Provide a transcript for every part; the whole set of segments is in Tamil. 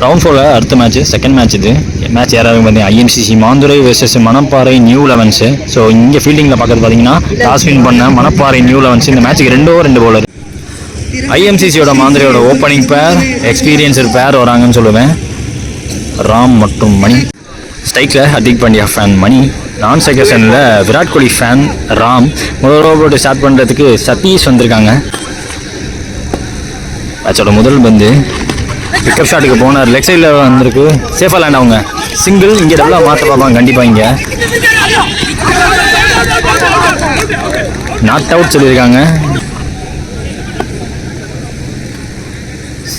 ரவுண்ட் 4 அடுத்த மேட்ச், செகண்ட் மேட்ச். இது மேட்ச் யாராவது பார்த்தீங்கன்னா IMCC Manthurai versus Manapparai new elevens. So இங்கே ஃபீல்டிங்கில் பார்க்கறது பார்த்தீங்கன்னா டாஸ் வின் பண்ண மணப்பாறை நியூ லெவன்ஸ். இந்த மேட்ச்சுக்கு 2 பவுலர். ஐஎம்சிசியோட மாந்துரையோட ஓப்பனிங் பேர், எக்ஸ்பீரியன்ஸர் பேர் வராங்கன்னு சொல்லுவேன், ராம் மற்றும் மணி. ஸ்ட்ரைக்கில் ஹர்திக் பாண்டியா ஃபேன் மணி, நான் செகஷனில் விராட் கோலி ஃபேன் ராம். முதல் ஓவர் ஸ்டார்ட் பண்ணுறதுக்கு சதீஷ் வந்திருக்காங்க. மேட்சோட முதல் பந்து பிக்கப் ஷாட்டுக்கு போனார், லெக் சைடில் வந்திருக்கு, சேஃபாக லேண்ட். அவங்க சிங்கிள், இங்கே டபுளாக மாற்ற பார்ப்பாங்க கண்டிப்பாக. இங்கே நாட் அவுட் சொல்லியிருக்காங்க.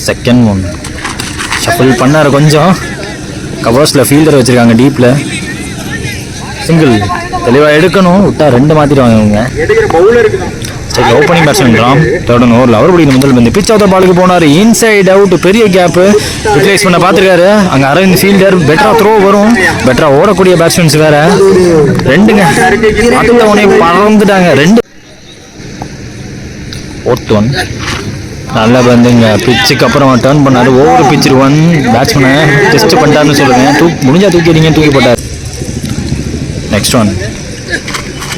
செகண்ட் ஒன் ஷஃபிள் பண்ணார், கொஞ்சம் கவர்ஸில் ஃபீல்டர் வச்சுருக்காங்க டீப்பில். சிங்கிள் தெளிவாக எடுக்கணும், விட்டா 2 மாற்றிடுவாங்க அவங்க. சரி, ஓப்பனிங் பேட்ஸ்மேன் ராம் தேர்ட் ஓவரில் அவர் பிடிக்கிற முதல் பந்து பிச் ஆஃப் த பாலுக்கு போனார், இன்சைட் அவுட், பெரிய கேப்பு யூட்டிலைஸ் பண்ண பார்த்துருக்காரு. அங்கே அரவிந்த் ஃபீல்டர், பெட்டராக த்ரோ வரும், பெட்டராக ஓடக்கூடிய பேட்ஸ்மேன்ஸ் வேற 2ங்க. அடுத்த உடனே பறந்துட்டாங்க 2. ஃபோர்த் ஒன் நல்ல பந்துங்க, பிச்சுக்கு அப்புறம் டர்ன் பண்ணார், ஓவர் பிச்சு 1 பேட்ஸ்மேனை டெஸ்ட் பண்ணிட்டாருன்னு சொல்லுவேன். முடிஞ்சா தூக்கிடுங்க, தூக்கி போட்டார். நெக்ஸ்ட் ஒன்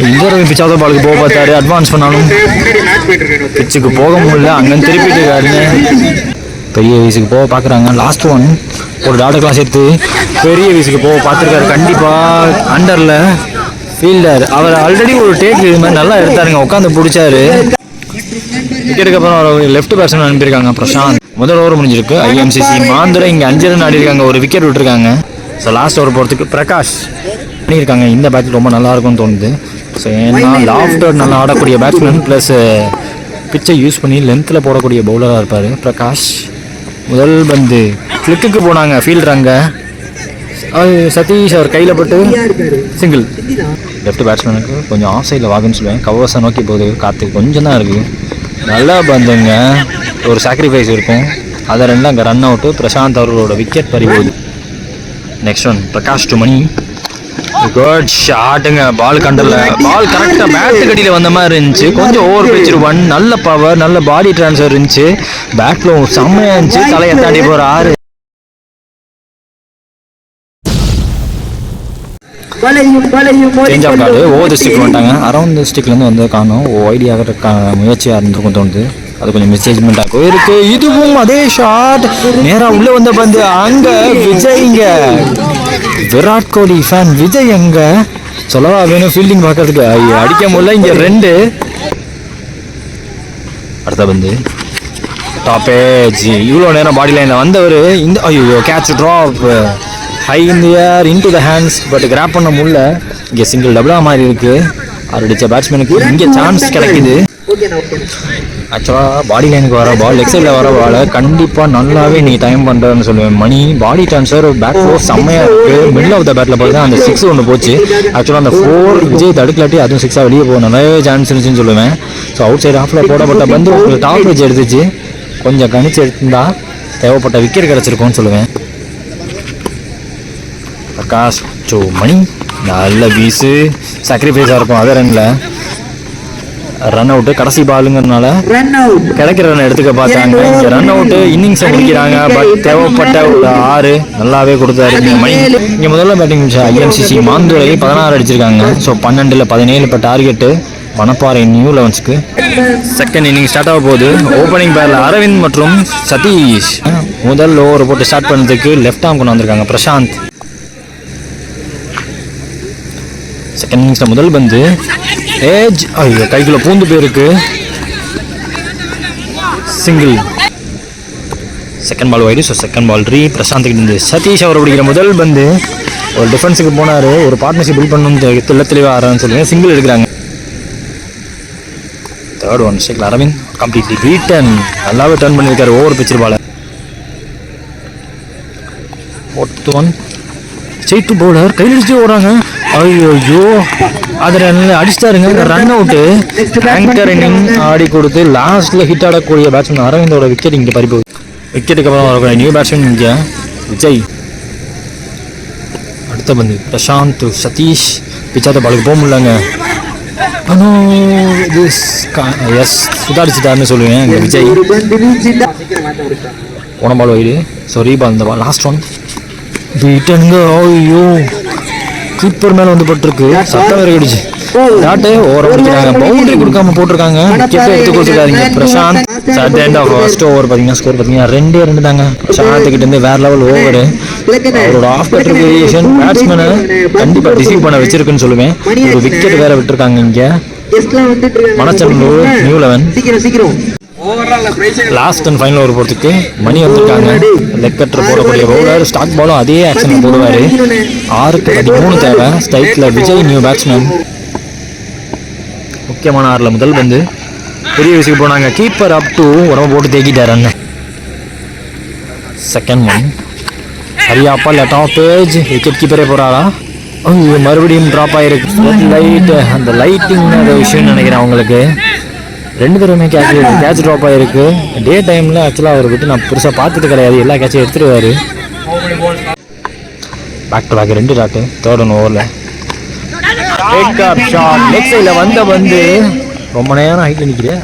இந்த பிச் ஆஃப் த பாலுக்கு போக பார்த்தாரு, அட்வான்ஸ் பண்ணாலும் பிச்சுக்கு போக முடியல, அங்கேருந்து திருப்பிட்டு இருக்காருன்னு பெரிய வயசுக்கு போக பார்க்குறாங்க. லாஸ்ட் ஒன் ஒரு டாட்டர் கிளாஸ் எடுத்து பெரிய வயசுக்கு போக பார்த்துருக்காரு. கண்டிப்பாக அண்டரில் ஃபீல்டர் அவர் ஆல்ரெடி ஒரு டேக் இது மாதிரி நல்லா எடுத்தாருங்க, உட்காந்து பிடிச்சாரு. விக்கெட்டுக்கு அப்புறம் அவர் லெஃப்ட் பேட்ஸ்மேன் அனுப்பியிருக்காங்க பிரசாந்த். முதல் ஓவர் முடிஞ்சிருக்கு. ஐஎம்சிசி மாந்துரை இங்கே 5 ரன் ஆடிருக்காங்க, ஒரு விக்கெட் விட்டுருக்காங்க. ஸோ லாஸ்ட் ஓவர் போகிறதுக்கு பிரகாஷ் பண்ணியிருக்காங்க. இந்த பேட்ச் ரொம்ப நல்லா இருக்கும்னு தோணுது. ஸோ ஏன்னா லாஃப்டர் நல்லா ஆடக்கூடிய பேட்ஸ்மேன், ப்ளஸ் பிச்சை யூஸ் பண்ணி லென்த்தில் போடக்கூடிய பவுலராக இருப்பார் பிரகாஷ். முதல் பந்து கிளிக்கு போனாங்க ஃபீல்டர், அங்கே சதீஷ் அவர் கையில் பட்டு சிங்கிள். லெஃப்ட் பேட்ஸ்மேனுக்கு கொஞ்சம் ஆஃப் சைடில் வாகுன்னு சொல்லுவேன், கவர்ஸை நோக்கி போகுது, காற்று கொஞ்சம் தான் இருக்குது. நல்லா பந்துங்க, ஒரு சாக்ரிஃபைஸ் இருக்கும், அதை 2 அங்கே ரன் அவுட்டு. பிரசாந்த் அவர்களோட விக்கெட் பறிபோகுது. Next one Prakash to Mani, good ஷாட்டுங்க, பால் கண்டல, பால் கரெக்டாக பேட்டு கடியில் வந்த மாதிரி இருந்துச்சு, கொஞ்சம் ஓவர் பிச்சு 1, நல்ல பவர், நல்ல பாடி டிரான்ஸ்ஃபர் இருந்துச்சு, பேட்லும் செம்மையாக இருந்துச்சு, தலையை தாண்டி போகிற 6. Change of guard over stick வந்துட்டாங்க, அரௌண்ட் ஸ்டிக்லேருந்து வந்து காணும், ஒய்டி ஆகிறதுக்கான முயற்சியாக இருந்திருக்கும் தோணுது, அது கொஞ்சம் மெசேஜ்மெண்ட்டாக போயிருக்கு. இதுவும் அதே ஷாட், நேராக உள்ளே வந்த பந்து, அங்கே விஜய்ங்க, விராட் கோலி ஃபேன் விஜய் அங்கே சொல்லவா வேணும், ஃபீல்டிங் பார்க்கறதுக்கு அடிக்க முடியல. இங்கே 2. அடுத்த பந்து டாப் ஏஜ், இவ்வளோ நேரம் பாடி லைனில் வந்தவர் இந்த ஐயோ catch drop high in the air into the hands, but grab பண்ண முடியல. இங்கே சிங்கிள் டபுளாக மாதிரி இருக்குது. அவர் அடித்த பேட்ஸ்மேனுக்கு இங்கே சான்ஸ் கிடைக்குது. ஆக்சுவலாக பாடி லைனுக்கு வர பால், லெக் சைடில் வர பாலை கண்டிப்பாக நல்லாவே நீ டைம் பண்ணுறன்னு சொல்லுவேன். மணி பாடி ட்ரான்ஸ்ஃபர், பேக் ஃபோர் செம்மையாக இருக்குது. மிடில் ஆஃப் த பேட்டில் பார்த்தா அந்த 6 ஒன்று போச்சு. ஆக்சுவலாக அந்த 4 விஜய் தடுக்கலாட்டி அதுவும் 6 வெளியே போகும், நல்லாவே சான்ஸ் இருந்துச்சுன்னு சொல்லுவேன். ஸோ அவுட் சைடு ஆஃபில் போடப்பட்ட பந்து ஒரு டாப் வச்சு எடுத்துச்சு, கொஞ்சம் கணிச்சு எடுத்துருந்தா தேவைப்பட்ட விக்கெட் கிடச்சிருக்கோன்னு சொல்லுவேன். பிரகாஷ் டு மணி நல்ல வீஸு, சாக்ரிஃபைஸாக இருக்கும் அதே ரனில். ரன் அவுட்டு, கடைசி பாலுங்கிறதுனால கிடைக்கிற ரன் எடுத்துக்க பார்த்தாங்க. இங்கே ரன் அவுட்டு, இன்னிங்ஸை முடிக்கிறாங்க. பட் தேவைப்பட்ட ஒரு 6 நல்லாவே கொடுத்தாரு மணி. இங்கே முதல்ல பேட்டிங் ஐஎம்சிசி மாந்துரை 16 அடிச்சிருக்காங்க. ஸோ 12ல் 17 இப்போ டார்கெட்டு மணப்பாறை நியூ லெவன்ஸ்க்கு. செகண்ட் இன்னிங் ஸ்டார்ட் ஆக போகுது. ஓப்பனிங் பேரில் அரவிந்த் மற்றும் சதீஷ். முதல் ஓவர் போட்டு ஸ்டார்ட் பண்ணுறதுக்கு லெஃப்ட் ஆர்ம் கொண்டு வந்திருக்காங்க பிரசாந்த். செகண்ட் இன்னிங்ஸில் முதல் பந்து ஏஜ், ஐயோ கைக்குள்ள பூந்து போயிருக்கு, single. Second ball wide. So second ball Prashanth கிட்ட சதீஷ் அவர் பிடிக்கிற முதல் பந்து ஒரு டிஃபென்ஸுக்கு போனார், ஒரு பார்ட்னர்ஷிப் பில்ட் பண்ணணும்னு தெளிவாக ஆறான்னு சொல்லுவேன், சிங்கிள் எடுக்கிறாங்க. தேர்ட் ஒன் ஸ்ட்ரைக்கில் அரவிந்த் கம்ப்ளீட்லி பீட்டன், நல்லாவே டர்ன் பண்ணியிருக்காரு ஓவர் பிச்சர் பாலை. Fourth one straight to bowler, கையில் அடிச்சுட்டு ஓடுறாங்க, ஐயோ அதில் அடிச்சிட்டாருங்க. ரன் அவுட்டு, ஆங்கர் இன்னிங் ஆடி கொடுத்து லாஸ்ட்டில் ஹிட் ஆடக்கூடிய பேட்ஸ்மேன் அரவிந்தோட விக்கெட் இங்கே பறிப்போகுது. விக்கெட்டுக்கு அப்புறம் வரக்கூடிய நியூ பேட்ஸ்மேன் இங்கே விஜய். அடுத்த பந்து பிரசாந்த் சதீஷ், பிச்சாத்த பாலுக்கு போக முடியலங்க. எஸ் சுதாரிச்சுட்டாருன்னு சொல்லுவேன் இங்கே விஜய். போன பால் வைடு. ஸோ ரீபால் இந்த பால் லாஸ்ட் ஒன் பீட்டனுங்க. ஐயோ கீப்பர் மேலே வந்து பட்டிருக்கு. சட்டம் வேறு கிடுச்சு. டாட்டு ஓவர் முடிக்கிறாங்க. பவுண்டரி கொடுக்காம போட்டிருக்காங்க. விக்கெட்டே எடுத்து கொடுத்துருக்காங்க Prashanth. At end of first over பார்த்தீங்கன்னா ஸ்கோர் பார்த்தீங்கன்னா 2 தாங்க. பிரசாந்த் கிட்ட இருந்து வேற லெவல் ஓவர். அவரோட ஆஃப் கட்டர் வேரியேஷன் பேட்ஸ்மேனை கண்டிப்பாக ரிசீவ் பண்ண வச்சிருக்குன்னு சொல்லுவேன். ஒரு விக்கெட் வேற விட்டுருக்காங்க இங்கே. Manachanallur new 11 last and final over போகிறதுக்கு மணி வந்திருக்காங்க. லெக் கட்டர் போடக்கூடிய பவுலர். ஸ்டாக் பாலும் அதே ஆக்ஷனில் போடுவார். 6-13 தேவை. ஸ்ட்ரைக்கில் விஜய் நியூ பேட்ஸ்மேன். முக்கியமான 6ல் முதல் பந்து பெரிய விஷயம் போனாங்க. கீப்பர் அப் டு உடம்பு போட்டு தேக்கிட்டார் அண்ணன். செகண்ட் ஒன் ஹரியாப்பா டாப் பேஜ். விக்கெட் கீப்பரே போகிறாரா? மறுபடியும் ட்ராப் ஆகிருக்கு. லைட் அந்த லைட்டிங் அந்த விஷயம் நினைக்கிறேன் அவங்களுக்கு. 2 தடவை கேட்ச் ட்ராப் ஆகிருக்கு. டே டைமில் ஆக்சுவலாக அவர் விட்டு நான் பெருசாக பார்த்தது கிடையாது. எல்லா கேட்சும் எடுத்துருவார். Back to back 2 dot. Third one ஓவரில் லெக் சைடில் வந்து ரொம்ப நேரம் ஹைட்டில் நிற்கிறேன்.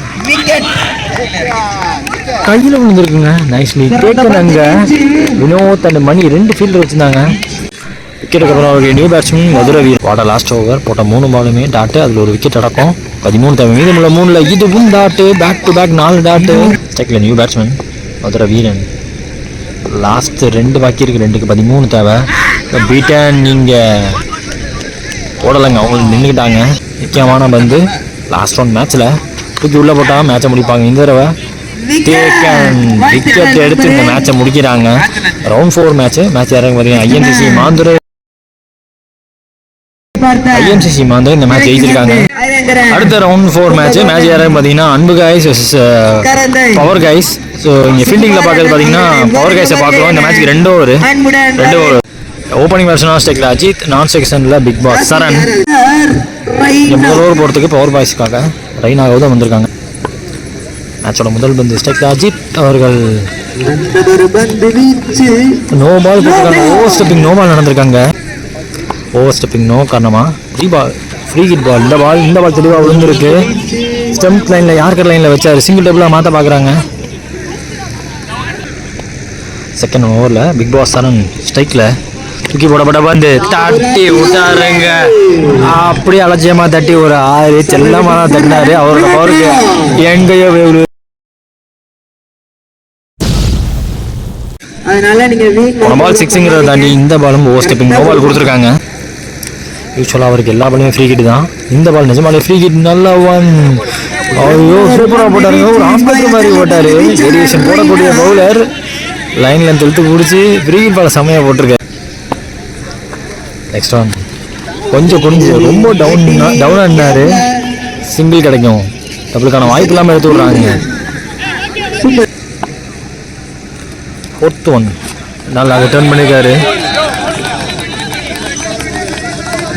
கையில் விழுந்துருக்குங்க. Nicely taken. அங்கே வினோத் அண்ட் மணி 2 ஃபீல்டர் வச்சுருந்தாங்க. விக்கெட்டுக்கு அப்புறம் அவருடைய நியூ பேட்ஸ்மேன் மதுரை வீரர். வாட லாஸ்ட் ஓவர் போட்ட 3 பாலுமே டாட்டு. அதில் ஒரு விக்கெட் அடக்கம். 13 தேவை. மீதமுள்ள 3ல் இதுவும் dot. Back to back 4 dot. ஸ்ட்ரைக்கில் new batsman Madurai Veeran. Last 2 பாக்கி இருக்குது. 2க்கு 13 தேவை. பீட்டன் நீங்கள் போடலைங்க. அவங்களுக்கு நின்றுக்கிட்டாங்க. முக்கியமான பந்து லாஸ்ட் ஒன் மேட்ச்சில் தூக்கி உள்ளே போட்டால் மேட்சை முடிப்பாங்க. இந்த தடவை டேக்கன் விக்கெட் எடுத்து இந்த மேட்சை முடிக்கிறாங்க. ரவுண்ட் 4 மேட்ச் யாராங்க பார்த்தீங்கன்னா ஐஎன்சிசி மாந்துரை இந்த மேட்ச் ஜெயிச்சிருக்காங்க. அடுத்த ரவுண்ட் 4 மேட்ச் யாராங்க பார்த்தீங்கன்னா அன்பு கைஸ் பவர் கைஸ். ஸோ இங்கே ஃபீல்டிங்கில் பார்க்கறது பார்த்தீங்கன்னா பவர் கைஸை பார்க்குறோம். இந்த மேட்ச்சுக்கு 2 ஓவர். ஓப்பனிங் பேட்ஸ்மேன் ஸ்ட்ரைக்கில் அஜித். நான் செக்ஷனில் பிக் பாஸ் சரண். முதல் ஓவர் போகிறதுக்கு பவர் பாய்ஸ்க்காக ரெய்னா கௌதம் வந்திருக்காங்க. மேட்சோட முதல் பந்து ஸ்ட்ரைக்கில் அஜித் அவர்கள் நோ பால் போட்டிருக்காங்க. ஓவர் ஸ்டெப்பிங் நோ பால் நடந்திருக்காங்க. ஓவர் ஸ்டெப்பிங் நோ காரணமாக ஃப்ரீ ஹிட் பால். இந்த பால் தெளிவாக விழுந்துருக்கு. ஸ்டெம்ப் லைனில் யார்கர் லைனில் வச்சார். சிங்கிள் டேபிளாக மாற்ற பார்க்குறாங்க. செகண்ட் ஓவரில் பிக் பாஸ் சரண் ஸ்ட்ரைக்கில் தூக்கி போடப்பட்ட பந்து தட்டி விட்டாருங்க. அப்படியே அலட்சியமா தட்டி ஒரு 6 செல்லமா தான் தட்டினாரு. அவரோட பவருக்கு எங்கேயோ வேவு. பால் 6ங்கிறத தாண்டி இந்த பாலும் ஓவர் ஸ்டெப்பிங் நோ பால் கொடுத்துருக்காங்க. யூஸ்வலாக அவருக்கு எல்லா பாலுமே ஃப்ரீ ஹிட் தான். இந்த பால் நிஜமாலே ஃப்ரீ ஹிட். நல்ல ஒன். ஐயோ சூப்பராக போட்டாருங்க. ஒரு ஆஃப் கட்டர் மாதிரி போட்டார். வேரியேஷன் போடக்கூடிய பவுலர் லைனில் தெழுத்து பிடிச்சி ஃப்ரீ ஹிட் பால் செம்மையாக போட்டிருக்காரு. நெக்ஸ்ட் ஒன் கொஞ்சம் ரொம்ப டவுனாக இருந்தார். சிங்கிள் கிடைக்கும். டபுளுக்கான வாய்ப்பு இல்லாமல் எடுத்து விட்றாங்க. 4th ஒன் நல்லா டர்ன் பண்ணியிருக்காரு.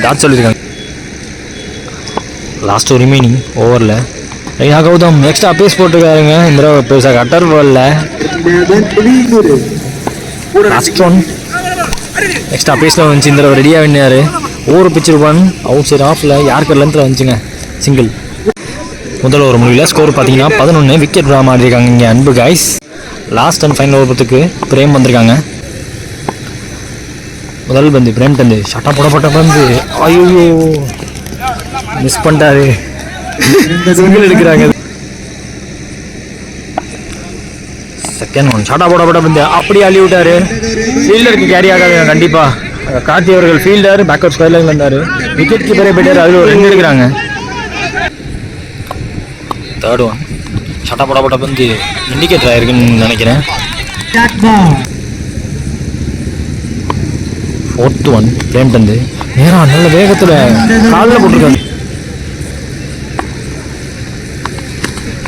டாட் சொல்லியிருக்காங்க. லாஸ்ட் ரிமைனிங் ஓவரில் ரெய்னா கௌதம் எக்ஸ்ட்ரா பேஸ் போட்டிருக்காருங்க. இந்த தடவை பெருசாக கட்டர் பாலில் லாஸ்ட் ஒன் எக்ஸ்ட்ரா பேஸில் வந்துச்சு. இந்த தடவை ரெடியாக வின்னார். ஓவர் பிச்சர் 1 அவுட் சைட் ஆஃபில் யார்கர் லென்த்தில் வந்துச்சுங்க. சிங்கிள். முதல் ஓவர் முடிவில் ஸ்கோர் பார்த்தீங்கன்னா 11. விக்கெட் ட்ரா மாறியிருக்காங்க இங்கே அன்பு guys. Last and final over பத்துக்கு பிரேம் வந்திருக்காங்க. முதல் பந்து பிரேம் தந்து ஷட்டா போடப்பட்ட பந்து. ஐயோ மிஸ் பண்ணிட்டாரு. சிங்கிள் எடுக்கிறாங்க. செகண்ட் ஒன் ஷட்டா போடப்பட்ட பந்து அப்படியே அள்ளி விட்டாரு. ஃபீல்டருக்கு கேரி ஆகாது கண்டிப்பாக. கார்த்தி அவர்கள் ஃபீல்டர் பேக்அவுட் ஸ்கொயர் லைனில் இருந்தார். விக்கெட் கீப்பரே போயிட்டார். அதில் ஒரு 2 எடுக்கிறாங்க. தேர்ட் ஒன் ஷட்டா போடப்பட்ட பந்து இண்டிகேட்டர் ஆயிருக்குன்னு நினைக்கிறேன். 4th ஒன் பிரேம் தந்து நேரம் நல்ல வேகத்தில் காலில் போட்டிருக்காங்க.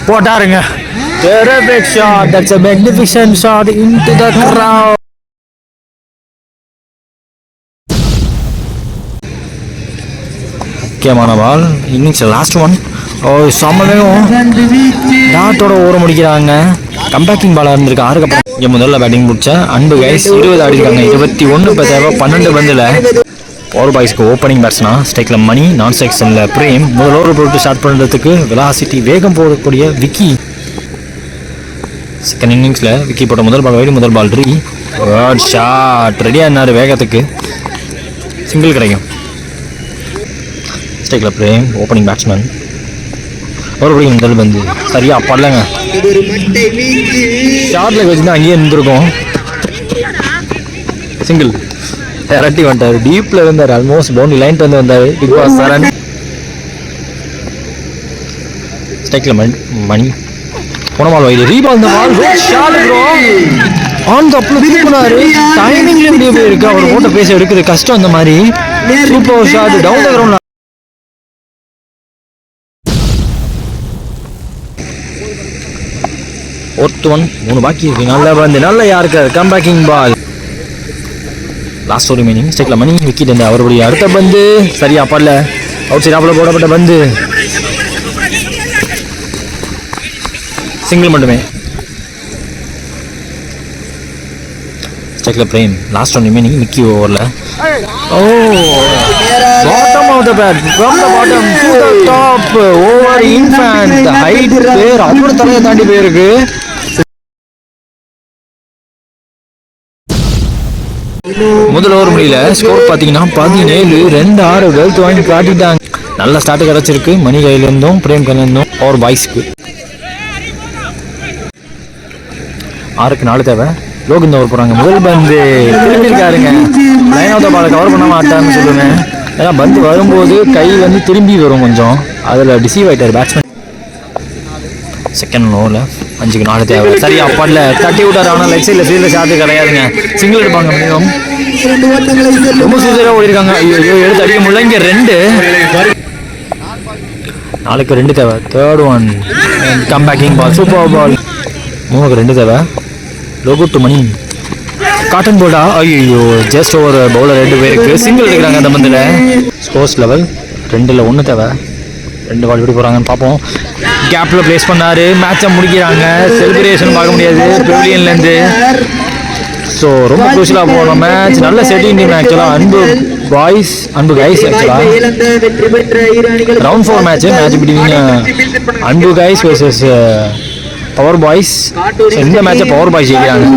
போட்டாருங்க. Terrific shot. That's a magnificent shot into the crowd. முக்கியமான பால் இன்னிங்ஸ் லாஸ்ட் ஒன். செம்ம டாட்டோட ஓர முடிக்கிறாங்க. கம்பேக்கிங் பாலாக இருந்திருக்கு. 6க்கு அப்புறம் இங்கே முதல்ல பேட்டிங் முடிச்ச அன்பு கைஸ் 20 ஆடிருக்காங்க. 21 இப்போ தேவை. 12 பந்தில் பவர் பாய்ஸ்க்கு ஓப்பனிங் பேட்ஸ்னா ஸ்ட்ரைக்கில் மணி. நான் செக்ஷனில் பிரேம். முதல் ஓவர் போட்டு ஸ்டார்ட் பண்ணுறதுக்கு வெலாசிட்டி வேகம் போடக்கூடிய விக்கி. செகண்ட் இன்னிங்ஸில் விக்கி போட்ட முதல் பால் வைடு, முதல் பால் ரீ ஷாட் ரெடியாக இருந்தார் வேகத்துக்கு. சிங்கிள் கிடைக்கும். ஸ்டேக்கில் பிரேம் ஓப்பனிங் பேட்ஸ்மேன். மறுபடியும் முதல் பந்து சரியா படலங்க. ஷார்ட்ல வச்சுருந்தா அங்கேயே இருந்திருக்கும். சிங்கிள் இரட்டி வந்துட்டார். டீப்ல இருந்தார். ஆல்மோஸ்ட் பவுண்டரி லைன் வந்து வந்தார். பிக் பாஸ் சரண். ஸ்டேக்கில் மணி போன பால் வைடு, ரீபால் இந்த ball shot bro on the அப்ல தூக்குனாரு. டைமிங்ல இப்படியே போயிருக்கு. அவர் ஓட்ட பேச எடுக்குது கஷ்டம். அந்த மாதிரி super shot down the ground. Fourth one 3 பாக்கி இருக்கு. நல்ல பந்து நல்ல யாருக்கு கம் பேக்கிங் பால். லாஸ்ட் ஒரு மீனிங். ஸ்டேக்கில் மணி விக்கெட் இந்த அவருடைய அடுத்த பந்து சரியா படல. அவுட் சைட் ஆஃப்ல போடப்பட்ட பந்து சிங்கிள் மட்டுமே. ஸ்டேக்கில் பிரேம் லாஸ்ட் ஒன் ரிமைனிங் மிக்கி ஓவரில். Oh bottom of the bat from the bottom to the top over infant height பேர் அவரோட தலையை தாண்டி போயிருக்கு. முதல் ஓவர் முடியல. ஸ்கோர் பார்த்தீங்கன்னா 17-2 வெல்த் வாங்கி காட்டிட்டாங்க. நல்ல ஸ்டார்ட் கிடச்சிருக்கு மணி கையிலேருந்தும் பிரேம் கையிலேருந்தும் ஓவர் பாய்ஸ்க்கு. 6-4 தேவை. லோக் ஓவர் போகிறாங்க. முதல் பந்து திரும்பி இருக்காருங்க. லைன் ஆஃப் த பாலை கவர் பண்ண மாட்டான்னு சொல்லுவேன். ஏன்னா பந்து வரும்போது கை வந்து திரும்பி வரும் கொஞ்சம். அதில் டிசீவ் ஆகிட்டார் பேட்ஸ்மேன். செகண்ட் ஓவரில் 5-4 தேவை. சரியா படல தட்டி விட்டார். ஆனால் லெக் சைடில் ஃபீல்டில் ஷாட்டு கிடையாதுங்க. சிங்கிள் எடுப்பாங்க. மினிமம் ரொம்ப சூசைடாக ஓடிருக்காங்க. ஐயோ எடுத்து அடிக்க முடியல. இங்கே 2 4க்கு 2 தேவை. Third one come backing ball super ball. 3க்கு 2 தேவை. லோகு டு மணி காட்டன் போர்டா. ஐயோ ஜஸ்ட் ஓவர் பவுலர் 2 பேருக்கு சிங்கிள் எடுக்கிறாங்க அந்த பந்தில். ஸ்கோர்ஸ் லெவல் 2-1 தேவை. 2 பால் எப்படி போகிறாங்கன்னு பார்ப்போம். கேப்பில் பிளேஸ் பண்ணார். மேட்சை முடிக்கிறாங்க. செலிப்ரேஷன் பார்க்க முடியாது பெவிலியன்லேருந்து. ஸோ ரொம்ப குரூஷியலாக போன மேட்ச். நல்ல செட்டிங் டீம் ஆக்சுவலாக. அன்பு கைஸ் ஆக்சுவலாக ரவுண்ட் 4 மேட்ச் பிட்வீன் அன்பு கைஸ் வர்சஸ் பவர் பாய்ஸ். இந்த மேட்சை பவர் பாய்ஸ் ஜெயிக்கிறாங்க.